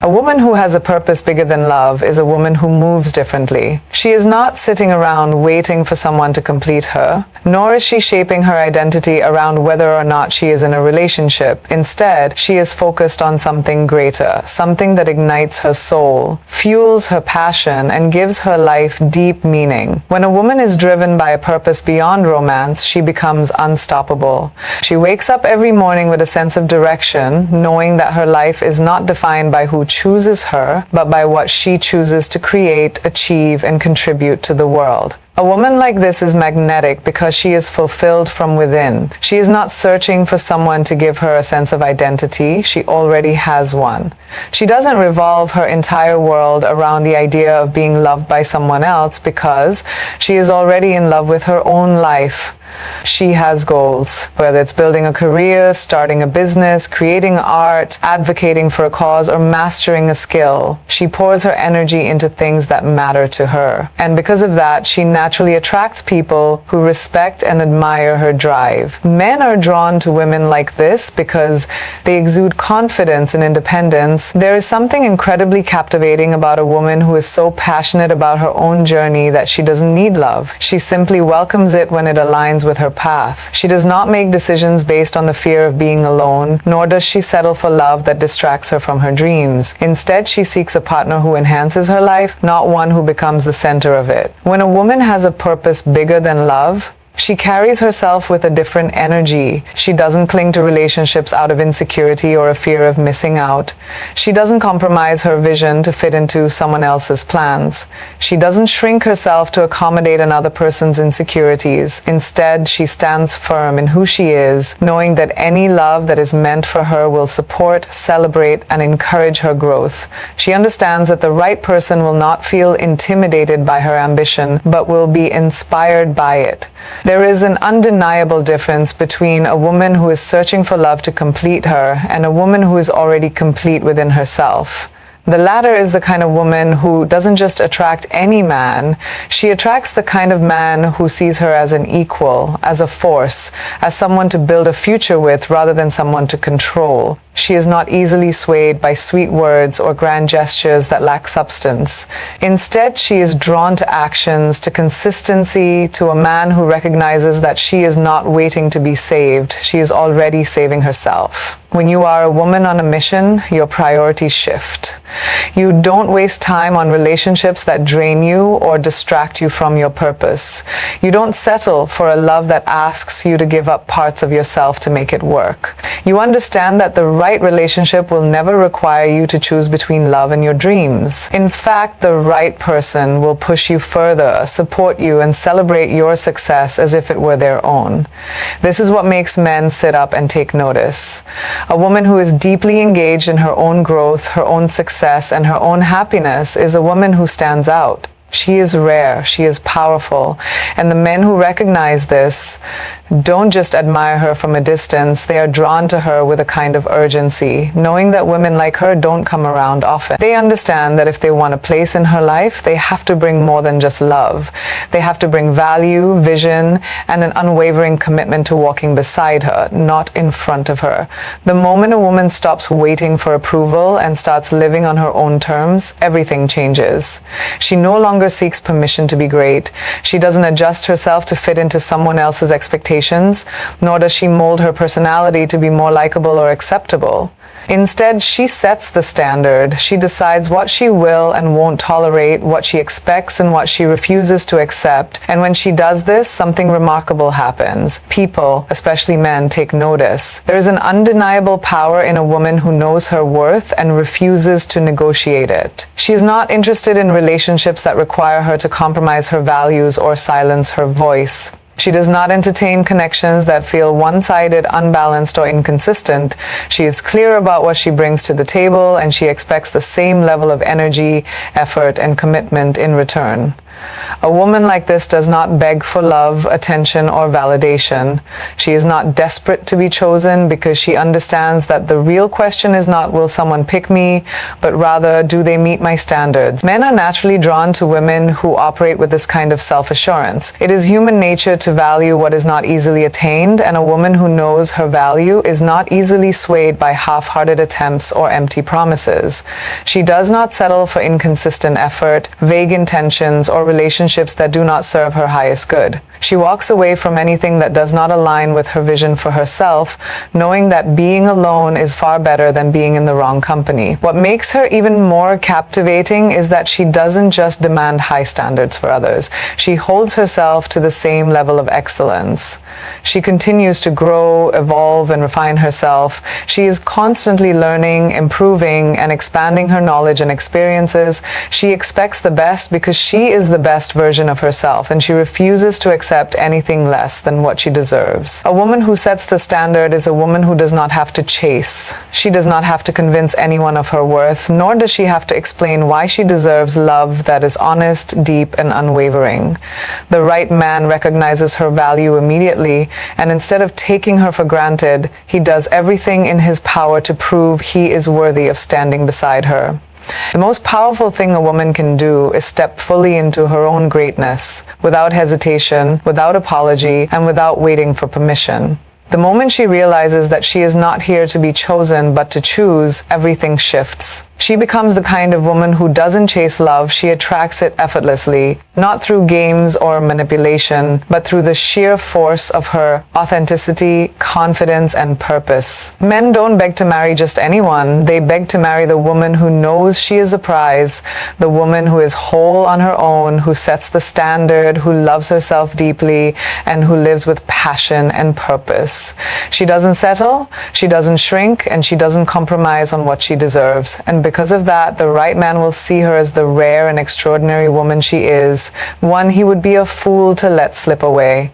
A woman who has a purpose bigger than love is a woman who moves differently. She is not sitting around waiting for someone to complete her, nor is she shaping her identity around whether or not she is in a relationship. Instead, she is focused on something greater, something that ignites her soul, fuels her passion, and gives her life deep meaning. When a woman is driven by a purpose beyond romance, she becomes unstoppable. She wakes up every morning with a sense of direction, knowing that her life is not defined by who chooses her, but by what she chooses to create, achieve, and contribute to the world. A woman like this is magnetic because she is fulfilled from within. She is not searching for someone to give her a sense of identity. She already has one. She doesn't revolve her entire world around the idea of being loved by someone else because she is already in love with her own life. She has goals, whether it's building a career, starting a business, creating art, advocating for a cause, or mastering a skill. She pours her energy into things that matter to her. And because of that, she naturally attracts people who respect and admire her drive. Men are drawn to women like this because they exude confidence and independence. There is something incredibly captivating about a woman who is so passionate about her own journey that she doesn't need love. She simply welcomes it when it aligns with her path. She does not make decisions based on the fear of being alone, nor does she settle for love that distracts her from her dreams. Instead, she seeks a partner who enhances her life, not one who becomes the center of it. When a woman has a purpose bigger than love, she carries herself with a different energy. She doesn't cling to relationships out of insecurity or a fear of missing out. She doesn't compromise her vision to fit into someone else's plans. She doesn't shrink herself to accommodate another person's insecurities. Instead, she stands firm in who she is, knowing that any love that is meant for her will support, celebrate, and encourage her growth. She understands that the right person will not feel intimidated by her ambition, but will be inspired by it. There is an undeniable difference between a woman who is searching for love to complete her and a woman who is already complete within herself. The latter is the kind of woman who doesn't just attract any man, she attracts the kind of man who sees her as an equal, as a force, as someone to build a future with rather than someone to control. She is not easily swayed by sweet words or grand gestures that lack substance. Instead, she is drawn to actions, to consistency, to a man who recognizes that she is not waiting to be saved. She is already saving herself. When you are a woman on a mission, your priorities shift. You don't waste time on relationships that drain you or distract you from your purpose. You don't settle for a love that asks you to give up parts of yourself to make it work. You understand that the right relationship will never require you to choose between love and your dreams. In fact, the right person will push you further, support you, and celebrate your success as if it were their own. This is what makes men sit up and take notice. A woman who is deeply engaged in her own growth, her own success, and her own happiness is a woman who stands out. She is rare, she is powerful, and the men who recognize this don't just admire her from a distance, they are drawn to her with a kind of urgency, knowing that women like her don't come around often. They understand that if they want a place in her life, they have to bring more than just love. They have to bring value, vision, and an unwavering commitment to walking beside her, not in front of her. The moment a woman stops waiting for approval and starts living on her own terms, everything changes. She no longer seeks permission to be great. She doesn't adjust herself to fit into someone else's expectations, nor does she mold her personality to be more likable or acceptable. Instead, she sets the standard. She decides what she will and won't tolerate, what she expects and what she refuses to accept. And when she does this, something remarkable happens. People, especially men, take notice. There is an undeniable power in a woman who knows her worth and refuses to negotiate it. She is not interested in relationships that require her to compromise her values or silence her voice. She does not entertain connections that feel one-sided, unbalanced, or inconsistent. She is clear about what she brings to the table, and she expects the same level of energy, effort, and commitment in return. A woman like this does not beg for love, attention, or validation. She is not desperate to be chosen because she understands that the real question is not, will someone pick me, but rather, do they meet my standards? Men are naturally drawn to women who operate with this kind of self-assurance. It is human nature to value what is not easily attained, and a woman who knows her value is not easily swayed by half-hearted attempts or empty promises. She does not settle for inconsistent effort, vague intentions, or relationships that do not serve her highest good. She walks away from anything that does not align with her vision for herself, knowing that being alone is far better than being in the wrong company. What makes her even more captivating is that she doesn't just demand high standards for others. She holds herself to the same level of excellence. She continues to grow, evolve, and refine herself. She is constantly learning, improving, and expanding her knowledge and experiences. She expects the best because she is the best version of herself, and she refuses to accept anything less than what she deserves. A woman who sets the standard is a woman who does not have to chase. She does not have to convince anyone of her worth, nor does she have to explain why she deserves love that is honest, deep, and unwavering. The right man recognizes her value immediately, and instead of taking her for granted, he does everything in his power to prove he is worthy of standing beside her. The most powerful thing a woman can do is step fully into her own greatness, without hesitation, without apology, and without waiting for permission. The moment she realizes that she is not here to be chosen but to choose, everything shifts. She becomes the kind of woman who doesn't chase love, she attracts it effortlessly, not through games or manipulation, but through the sheer force of her authenticity, confidence, and purpose. Men don't beg to marry just anyone, they beg to marry the woman who knows she is a prize, the woman who is whole on her own, who sets the standard, who loves herself deeply, and who lives with passion and purpose. She doesn't settle, she doesn't shrink, and she doesn't compromise on what she deserves. And because of that, the right man will see her as the rare and extraordinary woman she is, one he would be a fool to let slip away.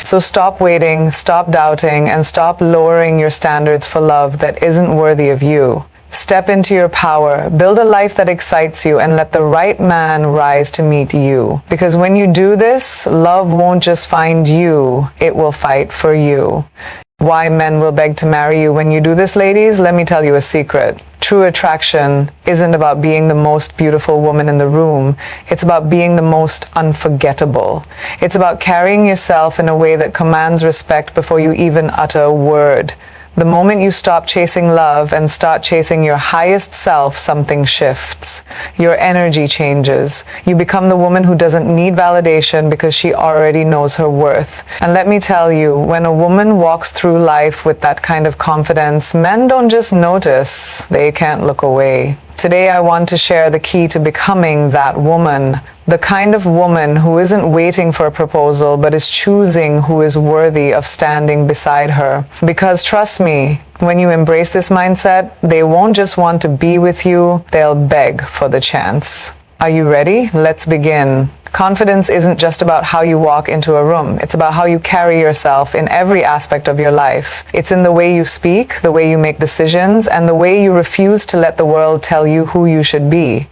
So stop waiting, stop doubting, and stop lowering your standards for love that isn't worthy of you. Step into your power, build a life that excites you, and let the right man rise to meet you. Because when you do this, love won't just find you, it will fight for you. Why men will beg to marry you when you do this, ladies? Let me tell you a secret. True attraction isn't about being the most beautiful woman in the room. It's about being the most unforgettable. It's about carrying yourself in a way that commands respect before you even utter a word. The moment you stop chasing love and start chasing your highest self, something shifts. Your energy changes. You become the woman who doesn't need validation because she already knows her worth. And let me tell you, when a woman walks through life with that kind of confidence, men don't just notice, they can't look away. Today I want to share the key to becoming that woman. The kind of woman who isn't waiting for a proposal, but is choosing who is worthy of standing beside her. Because trust me, when you embrace this mindset, they won't just want to be with you, they'll beg for the chance. Are you ready? Let's begin. Confidence isn't just about how you walk into a room. It's about how you carry yourself in every aspect of your life. It's in the way you speak, the way you make decisions, and the way you refuse to let the world tell you who you should be.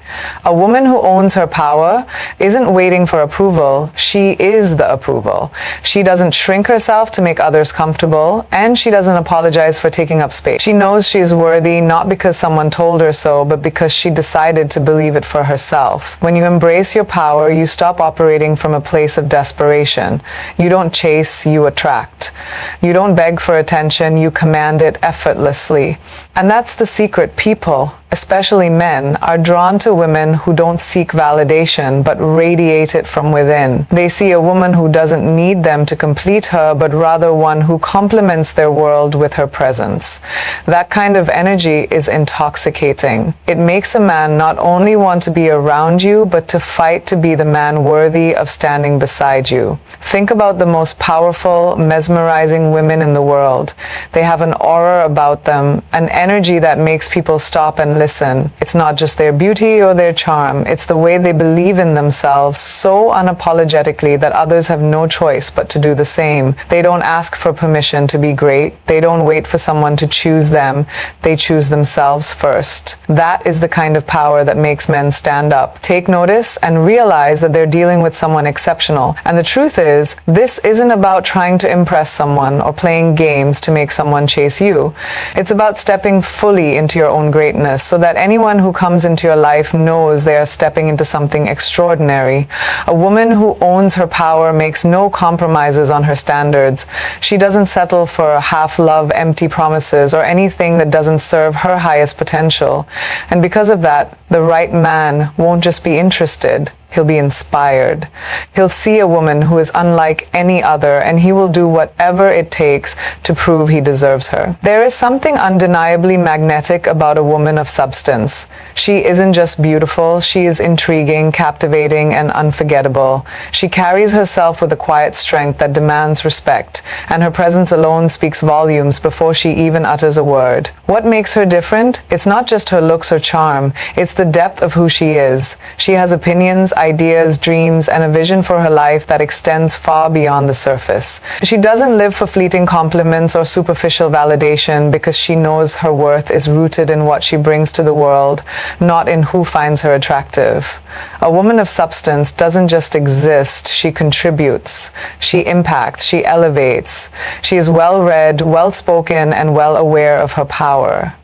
A woman who owns her power isn't waiting for approval. She is the approval. She doesn't shrink herself to make others comfortable, and she doesn't apologize for taking up space. She knows she is worthy not because someone told her so, but because she decided to believe it for herself. When you embrace your power, you stop operating from a place of desperation. You don't chase, you attract. You don't beg for attention, you command it effortlessly. And that's the secret. People, especially men, are drawn to women who don't seek validation but radiate it from within. They see a woman who doesn't need them to complete her, but rather one who complements their world with her presence. That kind of energy is intoxicating. It makes a man not only want to be around you, but to fight to be the man worthy of standing beside you. Think about the most powerful, mesmerizing women in the world. They have an aura about them, an energy that makes people stop and women listen. It's not just their beauty or their charm, it's the way they believe in themselves so unapologetically that others have no choice but to do the same. They don't ask for permission to be great. They don't wait for someone to choose them. They choose themselves first. That is the kind of power that makes men stand up, take notice, and realize that they're dealing with someone exceptional. And the truth is, this isn't about trying to impress someone or playing games to make someone chase you. It's about stepping fully into your own greatness so that anyone who comes into your life knows they are stepping into something extraordinary. A woman who owns her power makes no compromises on her standards. She doesn't settle for half-love, empty promises, or anything that doesn't serve her highest potential. And because of that, the right man won't just be interested. He'll be inspired. He'll see a woman who is unlike any other, and he will do whatever it takes to prove he deserves her. There is something undeniably magnetic about a woman of substance. She isn't just beautiful, she is intriguing, captivating, and unforgettable. She carries herself with a quiet strength that demands respect, and her presence alone speaks volumes before she even utters a word. What makes her different? It's not just her looks or charm, it's the depth of who she is. She has opinions, ideas, dreams, and a vision for her life that extends far beyond the surface. She doesn't live for fleeting compliments or superficial validation because she knows her worth is rooted in what she brings to the world, not in who finds her attractive. A woman of substance doesn't just exist, she contributes, she impacts, she elevates. She is well-read, well-spoken, and well aware of her power.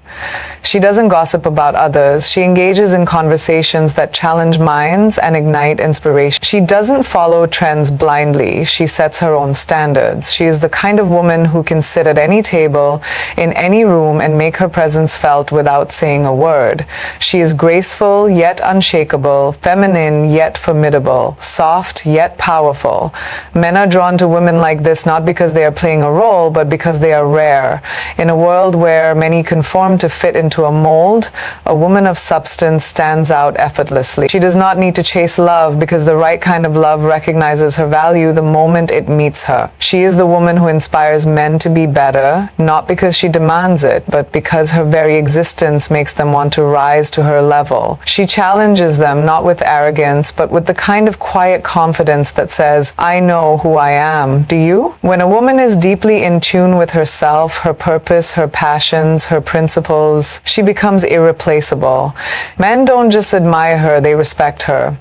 She doesn't gossip about others. She engages in conversations that challenge minds and ignite inspiration. She doesn't follow trends blindly. She sets her own standards. She is the kind of woman who can sit at any table, in any room, and make her presence felt without saying a word. She is graceful yet unshakable, feminine yet formidable, soft yet powerful. Men are drawn to women like this not because they are playing a role, but because they are rare. In a world where many conform to fit into a mold, a woman of substance stands out effortlessly. She does not need to chase love because the right kind of love recognizes her value the moment it meets her. She is the woman who inspires men to be better, not because she demands it, but because her very existence makes them want to rise to her level. She challenges them not with arrogance, but with the kind of quiet confidence that says, I know who I am. Do you? When a woman is deeply in tune with herself, her purpose, her passions, her principles, she becomes irreplaceable. Men don't just admire her, they respect her.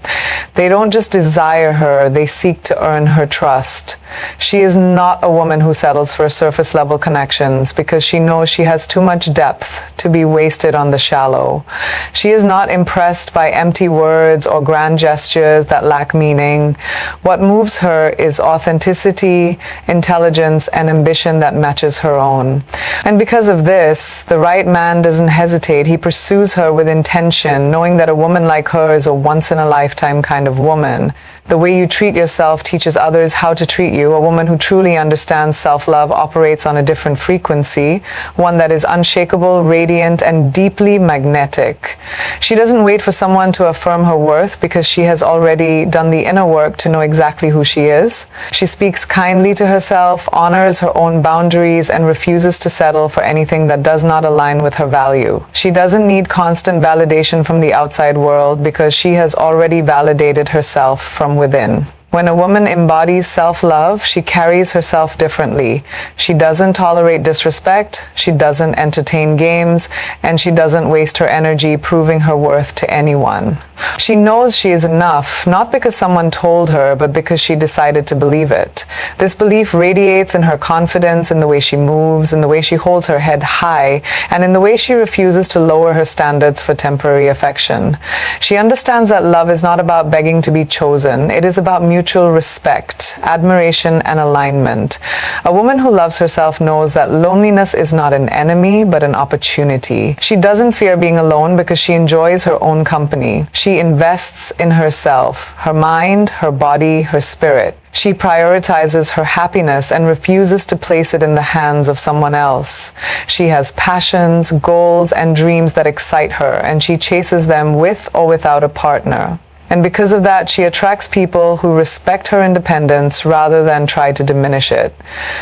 They don't just desire her, they seek to earn her trust. She is not a woman who settles for surface level connections because she knows she has too much depth to be wasted on the shallow. She is not impressed by empty words or grand gestures that lack meaning. What moves her is authenticity, intelligence, and ambition that matches her own. And because of this, the right man doesn't hesitate. He pursues her with intention, knowing that a woman like her is a once-in-a-lifetime kind of woman. The way you treat yourself teaches others how to treat you. A woman who truly understands self-love operates on a different frequency, one that is unshakable, radiant, and deeply magnetic. She doesn't wait for someone to affirm her worth because she has already done the inner work to know exactly who she is. She speaks kindly to herself, honors her own boundaries, and refuses to settle for anything that does not align with her value. She doesn't need constant validation from the outside world because she has already validated herself from within. When a woman embodies self-love, she carries herself differently. She doesn't tolerate disrespect, she doesn't entertain games, and she doesn't waste her energy proving her worth to anyone. She knows she is enough, not because someone told her, but because she decided to believe it. This belief radiates in her confidence, in the way she moves, in the way she holds her head high, and in the way she refuses to lower her standards for temporary affection. She understands that love is not about begging to be chosen. It is about mutual respect, admiration, and alignment. A woman who loves herself knows that loneliness is not an enemy, but an opportunity. She doesn't fear being alone because she enjoys her own company. She invests in herself, her mind, her body, her spirit. She prioritizes her happiness and refuses to place it in the hands of someone else. She has passions, goals, and dreams that excite her, and she chases them with or without a partner. And because of that, she attracts people who respect her independence rather than try to diminish it.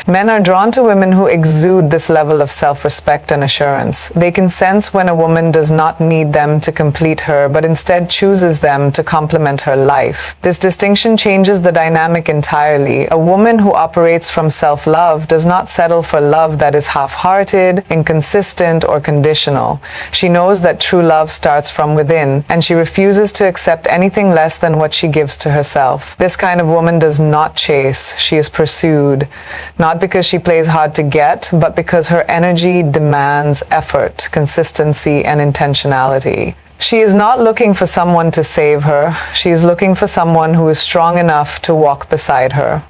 Men are drawn to women who exude this level of self-respect and assurance. They can sense when a woman does not need them to complete her, but instead chooses them to complement her life. This distinction changes the dynamic entirely. A woman who operates from self-love does not settle for love that is half-hearted, inconsistent, or conditional. She knows that true love starts from within, and she refuses to accept anything less than what she gives to herself. This kind of woman does not chase, she is pursued, not because she plays hard to get, but because her energy demands effort, consistency, and intentionality. She is not looking for someone to save her. She is looking for someone who is strong enough to walk beside her.